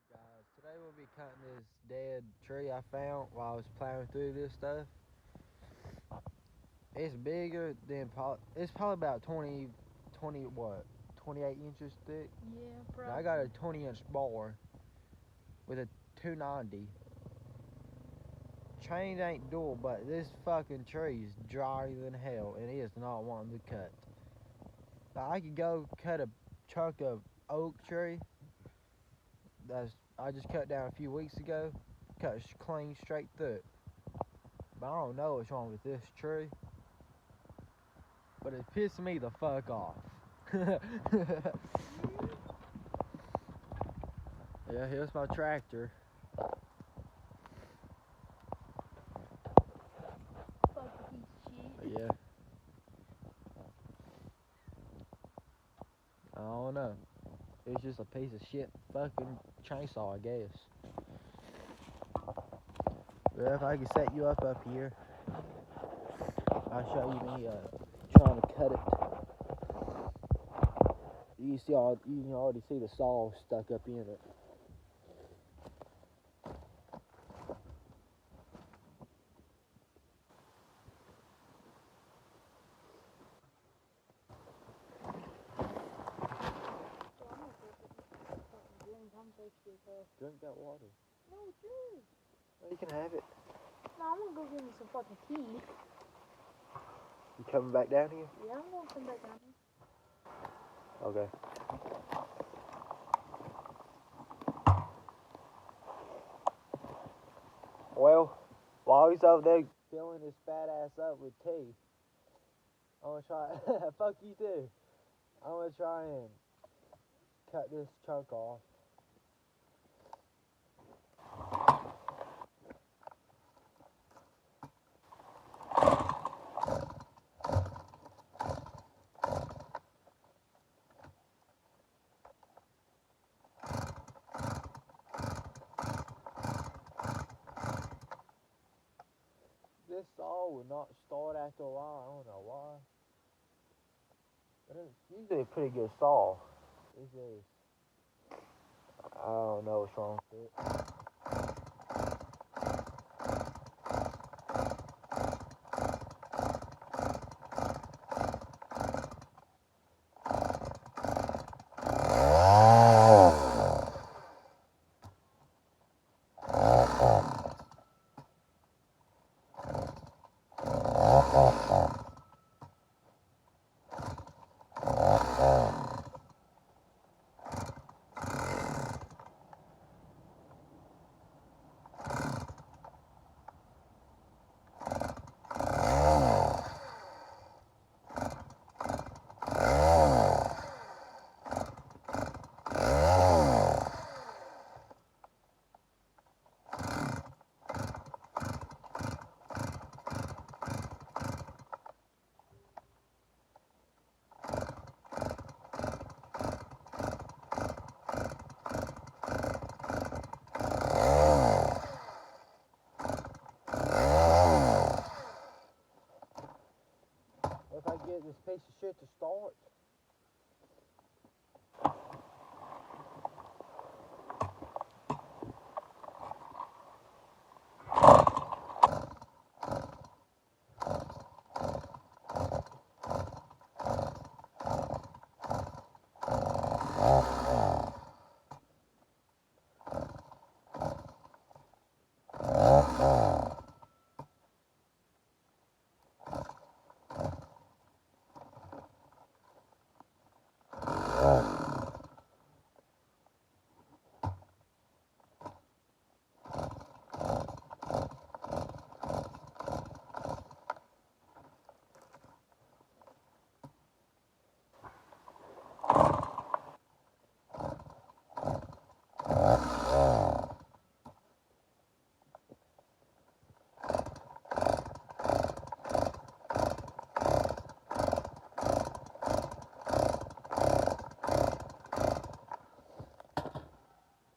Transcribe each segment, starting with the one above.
up, guys? Today we'll be cutting this dead tree I found while I was plowing through this stuff. It's bigger than it's probably about 28 inches thick. Yeah, Now, probably. I got a 20-inch bar with a 290. Chains ain't dual, but this fucking tree is drier than hell, and it is not wanting to cut. Now, I could go cut a chunk of oak tree I just cut down a few weeks ago, cut clean straight through it. But I don't know what's wrong with this tree. But it's pissing me the fuck off. Yeah, here's my tractor. Fucking piece of shit. Yeah. I don't know. It's just a piece of shit fucking chainsaw, I guess. Well, if I can set you up here, I'll show you me trying to cut it. You can already see the saw stuck up in it. Drink that water. No, dude. Well, you can have it. No, I'm gonna go get me some fucking tea. You coming back down here? Yeah, I'm gonna come back down here. Okay. Well, while he's over there filling his fat ass up with tea, I'm gonna try. Fuck you too. I'm gonna try and cut this chunk off. This saw will not start after a while. I don't know why. But it's usually a pretty good saw. This is. I don't know what's wrong with it. If I get this piece of shit to start.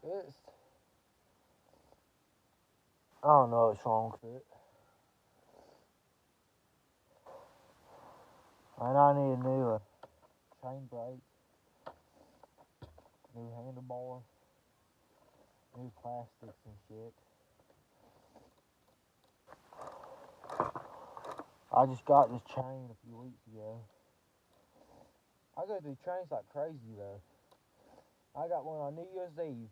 It's. I don't know what's wrong with it. And I need a new chain brake, new handlebar. new plastics and shit. I just got this chain a few weeks ago. I go through chains like crazy though. I got one on New Year's Eve,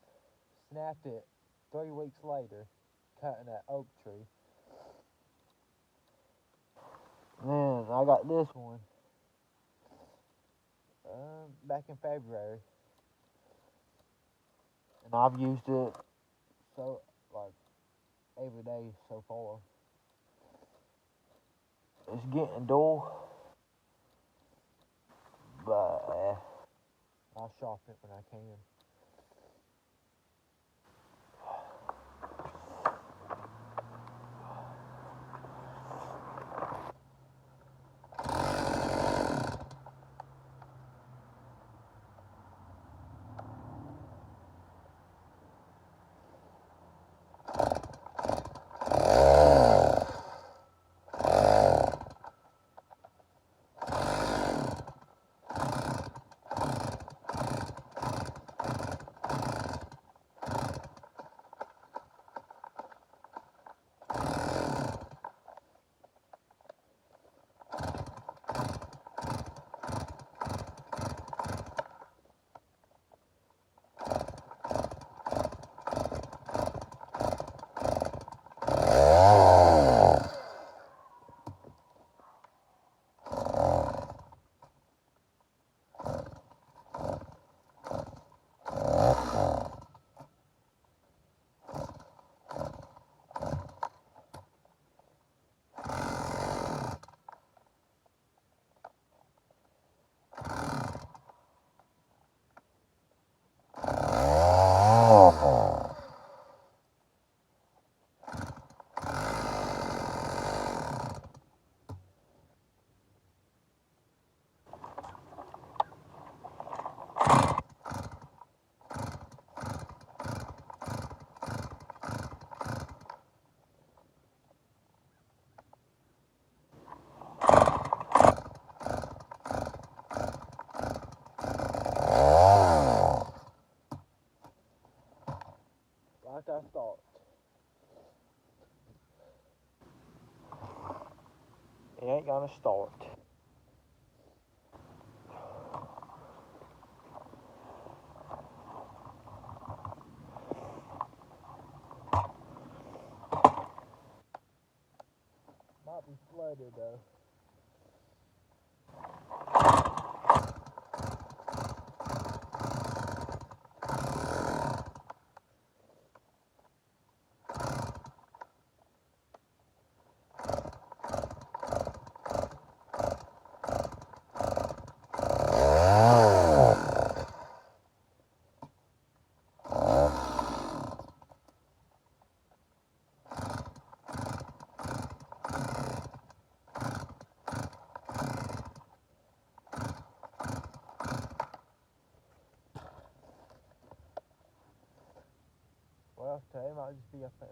snapped it 3 weeks later, cutting that oak tree. Then I got this one back in February, and I've used it so like every day so far. It's getting dull, but I'll sharpen it when I can. Like I thought. It ain't gonna start. Might be flooded though. Well, today might just be a fail.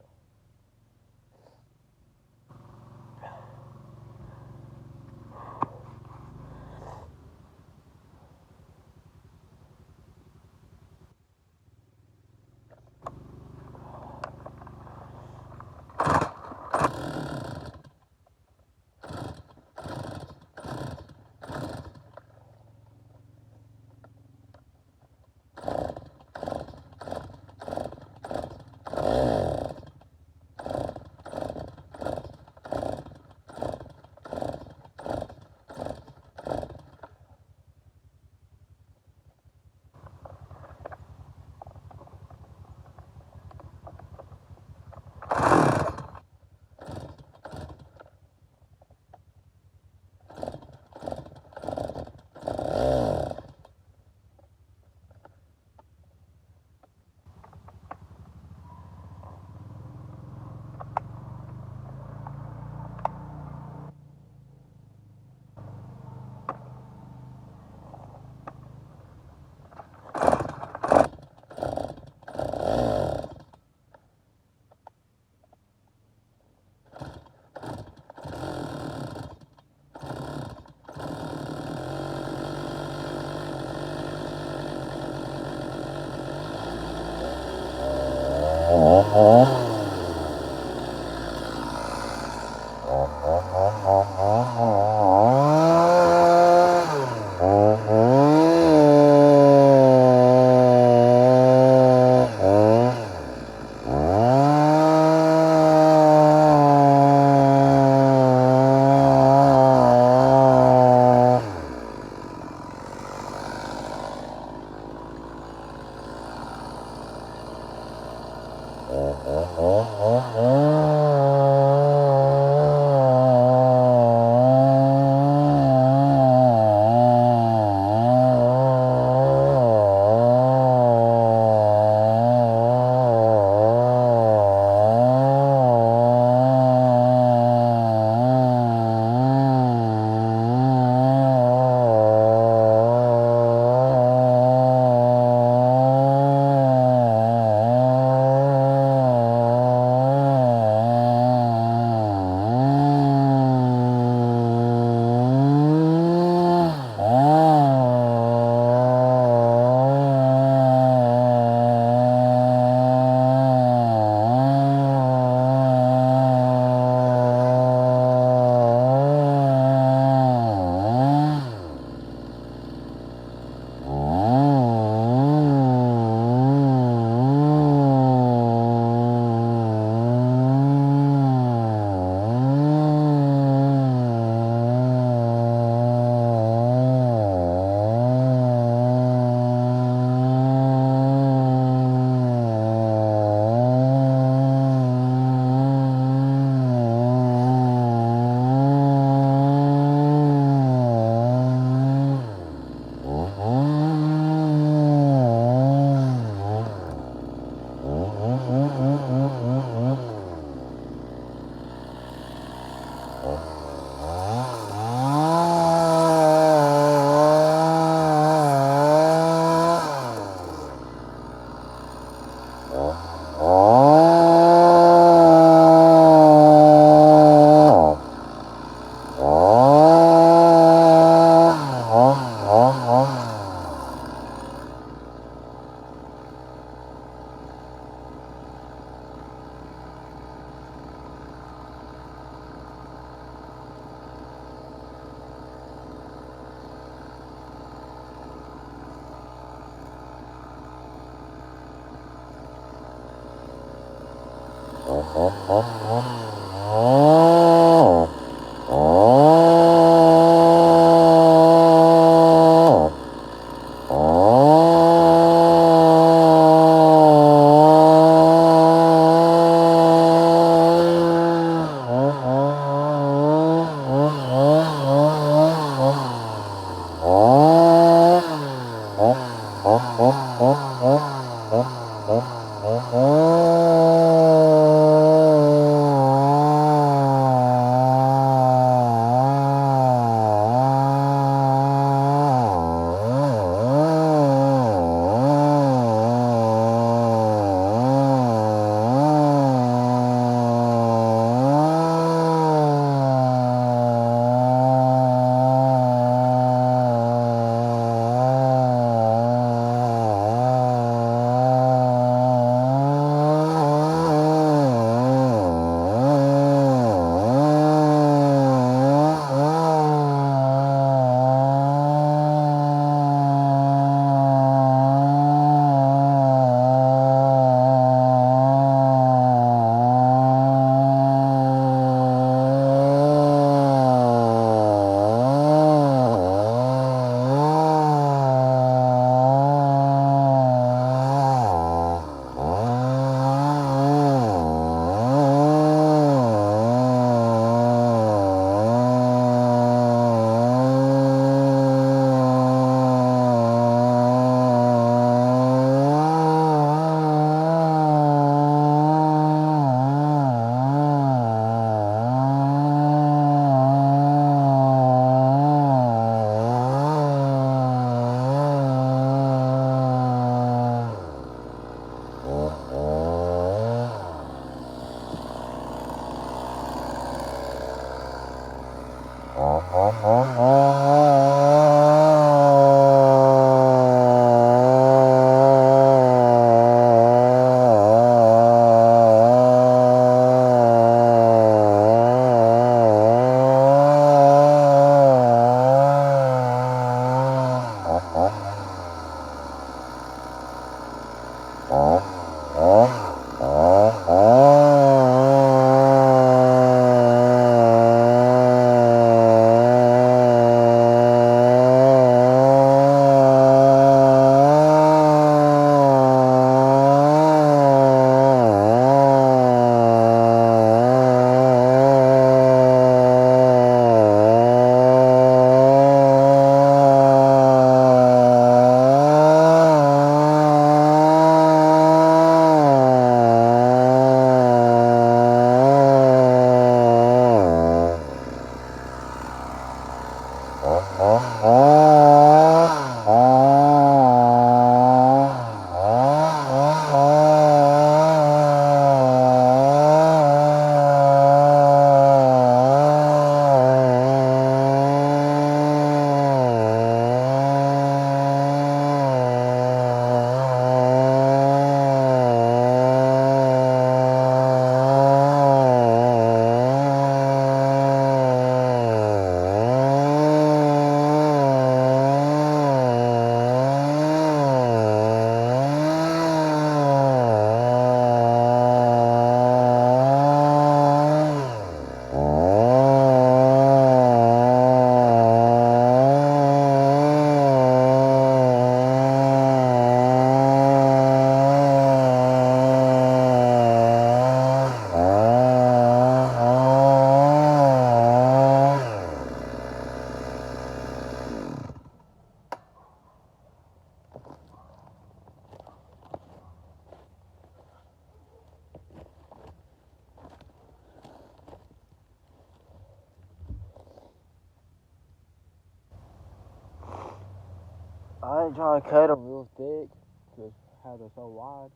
I ain't trying to cut them real thick, because how they're so wide.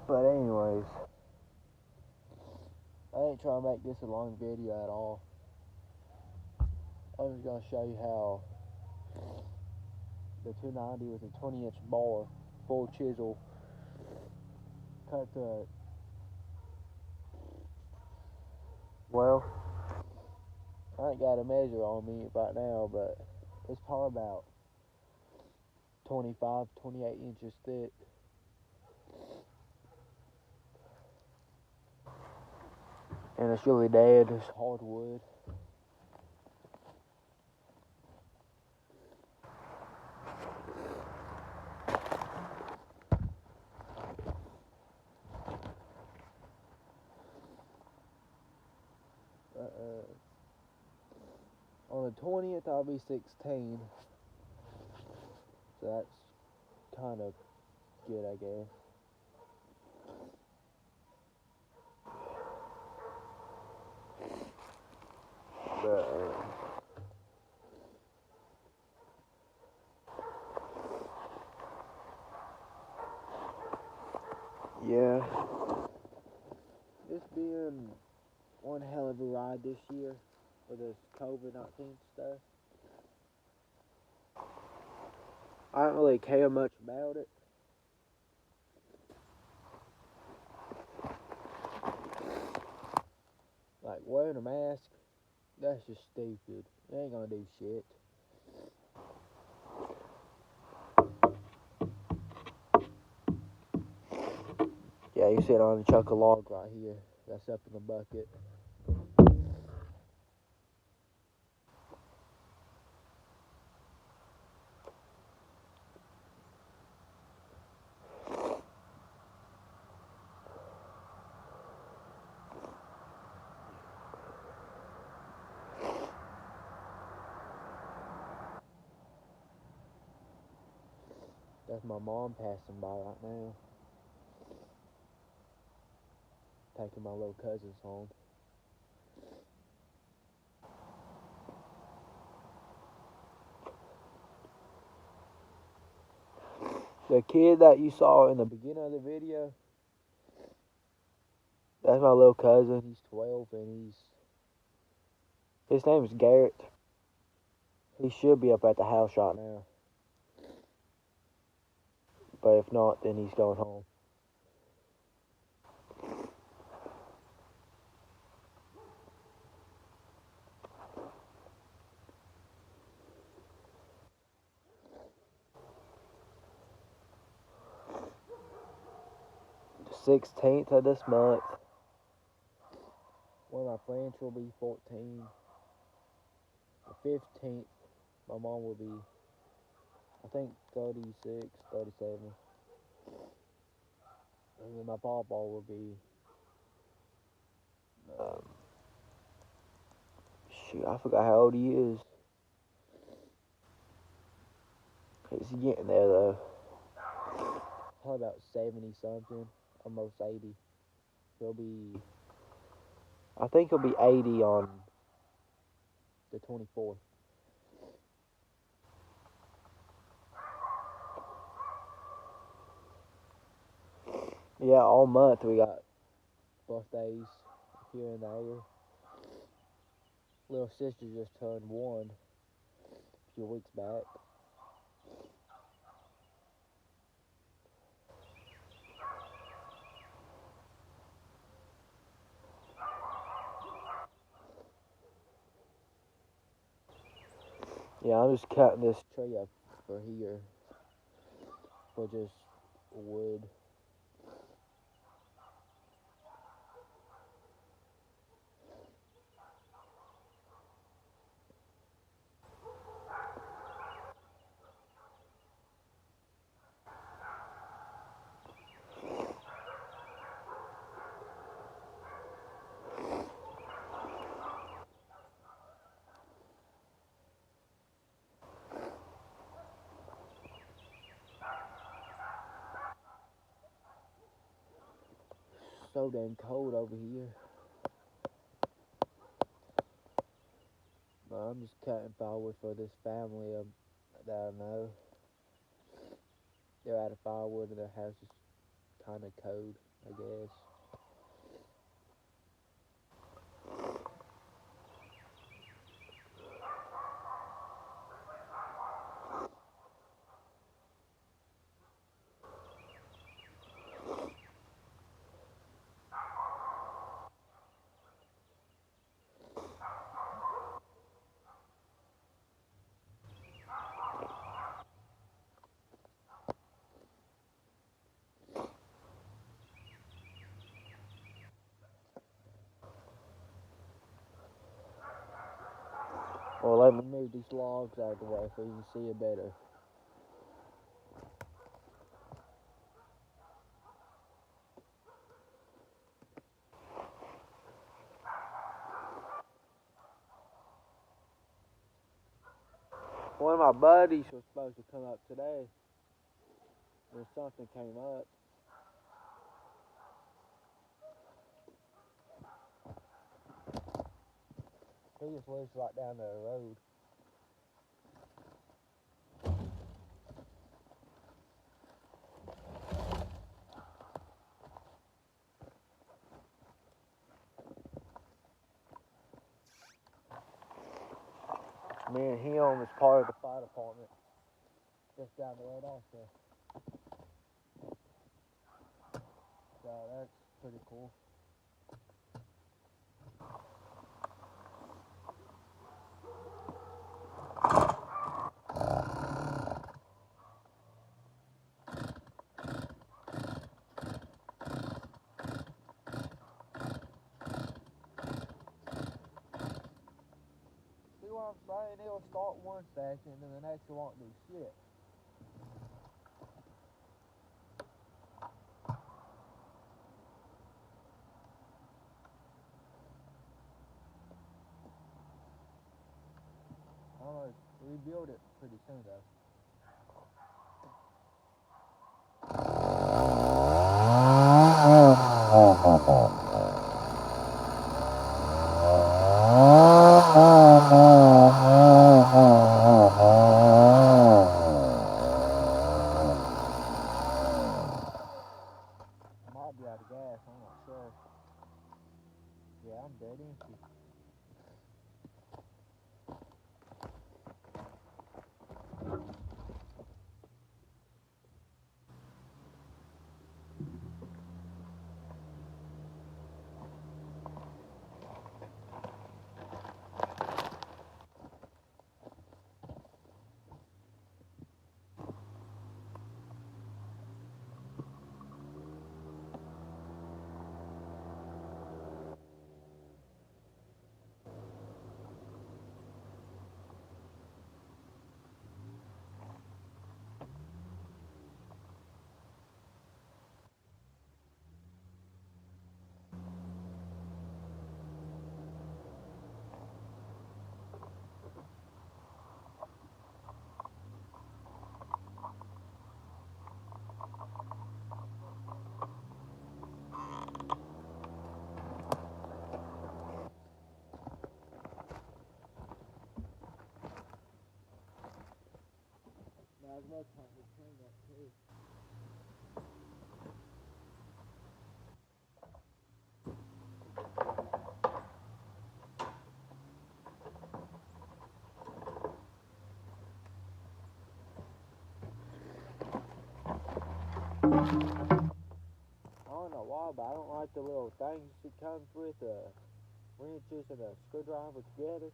But anyways, I ain't trying to make this a long video at all. I'm just going to show you how the 290 with a 20-inch bar, full chisel, cut the, well, I ain't got a measure on me right now, but it's probably about 25, 28 inches thick. And it's really dead, it's hardwood. On the 20th, I'll be 16. So that's kind of good, I guess. But, yeah. It's been one hell of a ride this year for this COVID-19 stuff. I don't really care much about it. Like, wearing a mask, that's just stupid. It ain't gonna do shit. Yeah, you sit on a chunk of log right here. That's up in the bucket. That's my mom passing by right now. Taking my little cousins home. The kid that you saw in the beginning of the video, that's my little cousin. He's 12 and his name is Garrett. He should be up at the house right now. But if not, then he's going home. The 16th of this month, one of my friends will be 14. The 15th, my mom will be, I think, 36, 37. And then my papa will be, shoot, I forgot how old he is. He's getting there though. Probably about 70 something, almost 80. I think he'll be 80 on the 24th. Yeah, all month we got birthdays here and there. Little sister just turned 1 a few weeks back. Yeah, I'm just cutting this tree up for here for just wood. So damn cold over here. I'm just cutting firewood for this family that I know. They're out of firewood and their house is kind of cold, I guess. Well, let me move these logs out of the way so you can see it better. One of my buddies was supposed to come up today, and something came up. He just lives right down the road. Me and him is part of the fire department just down the road also. So that's pretty cool. See what I'm saying? He'll start one session and the next one won't do shit. I'm gonna rebuild it pretty soon though. I might be out of gas, I'm not sure. Yeah, I'm dead empty. Might as well time to clean up too. I don't know why, but I don't like the little things it comes with, wrenches and a screwdriver together.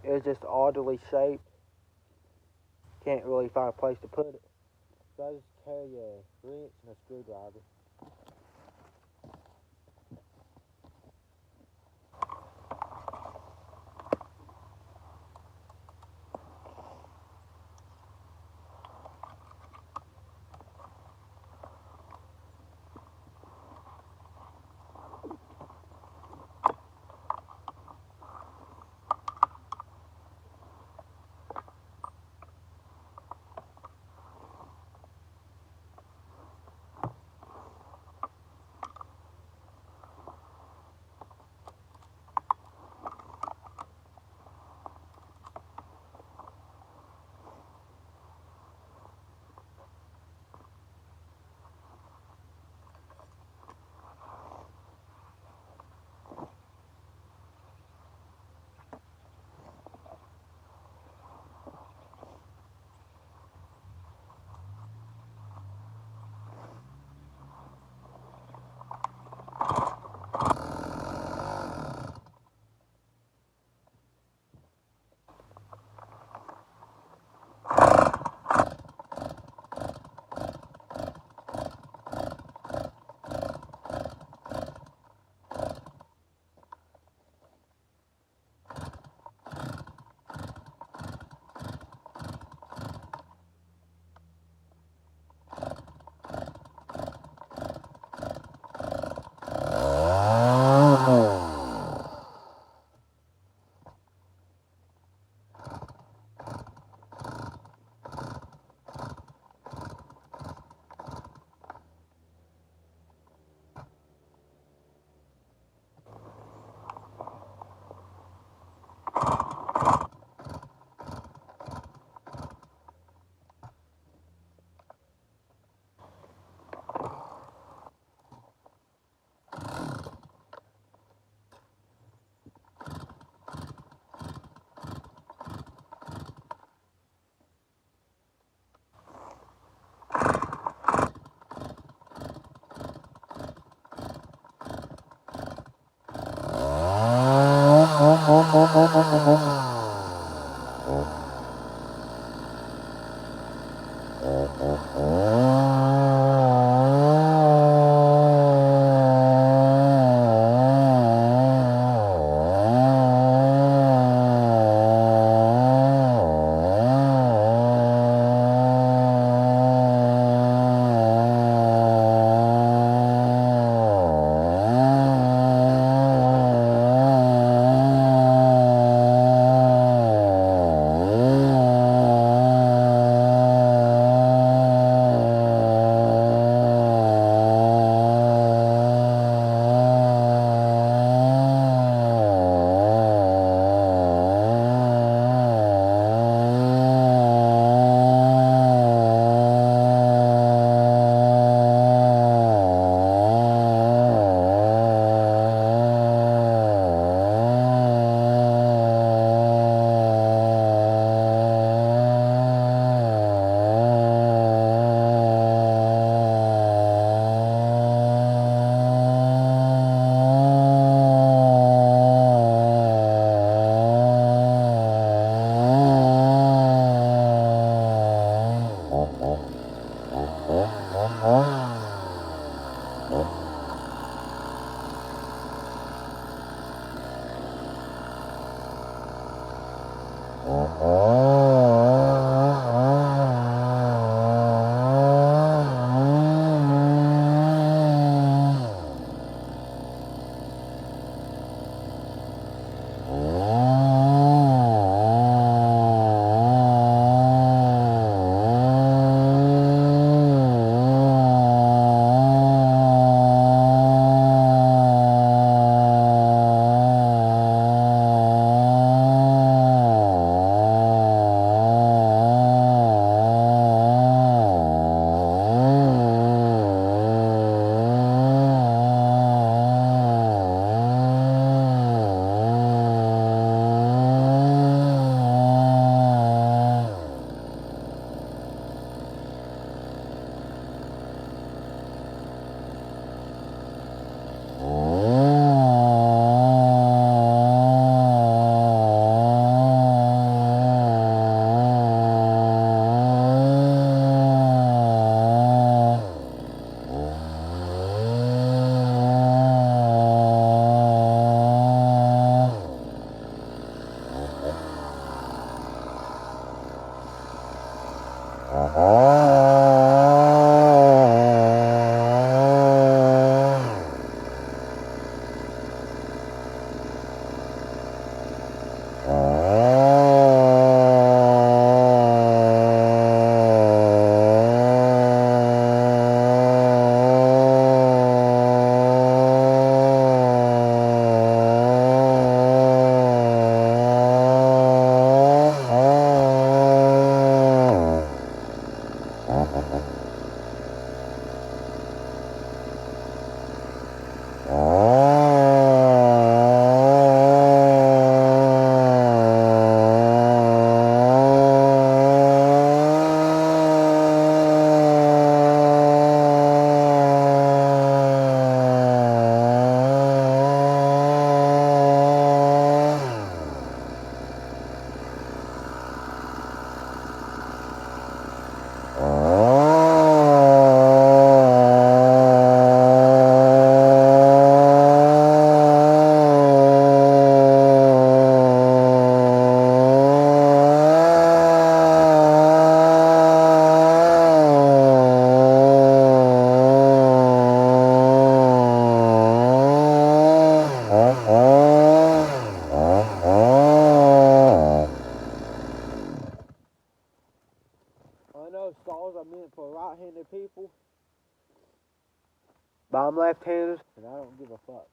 It's just oddly shaped. Can't really find a place to put it. So I just carry a wrench and a screwdriver. People, but I'm left-handed and I don't give a fuck.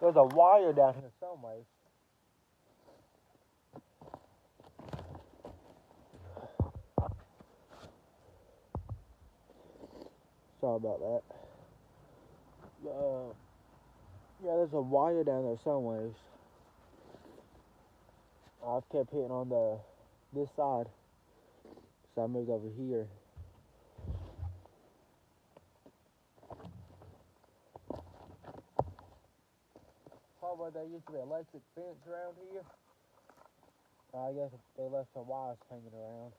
There's a wire down here somewhere. Sorry about that. Yeah, there's a wire down there somewhere. I've kept hitting on this side, so I moved over here. Probably there used to be an electric fence around here. I guess they left some wires hanging around.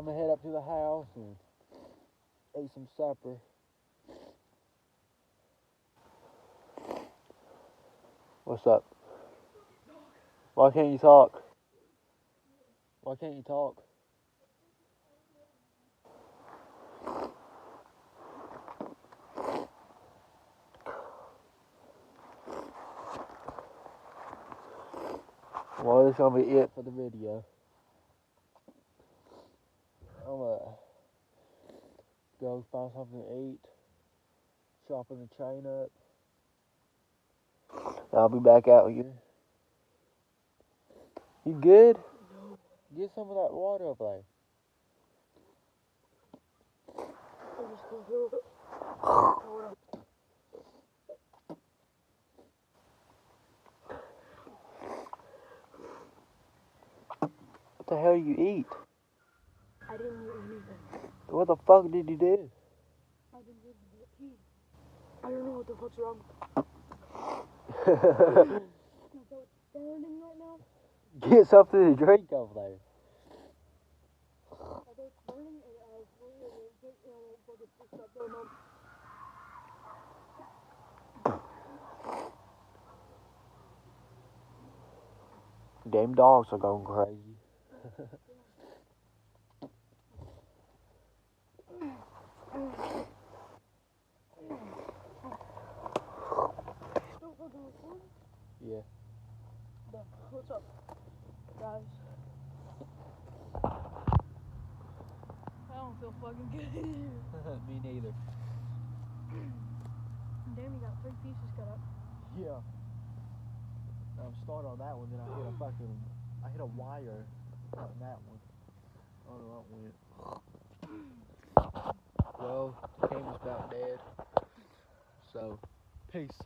I'm gonna head up to the house and eat some supper. What's up? Why can't you talk? Why can't you talk? Well, this is gonna be it for the video. I'm gonna go find something to eat, sharpen the chain up. I'll be back out here. You good? No. Get some of that water up there. I'm just gonna do it. Hold on. What the hell you eat? I didn't eat anything. What the fuck did you do? I didn't eat. I don't know what the fuck's wrong. My belly's burning right now. Get something to drink over there. My belly's burning and I was fucking stop burning up. Damn dogs are going crazy. Still fucking recording? Yeah. What's up, guys? I don't feel fucking good. Me neither. Damn, you got 3 pieces cut up. Yeah. I'm starting on that one, then I hit a wire on that one. I don't know what went. Well, the camera's about dead. So, peace.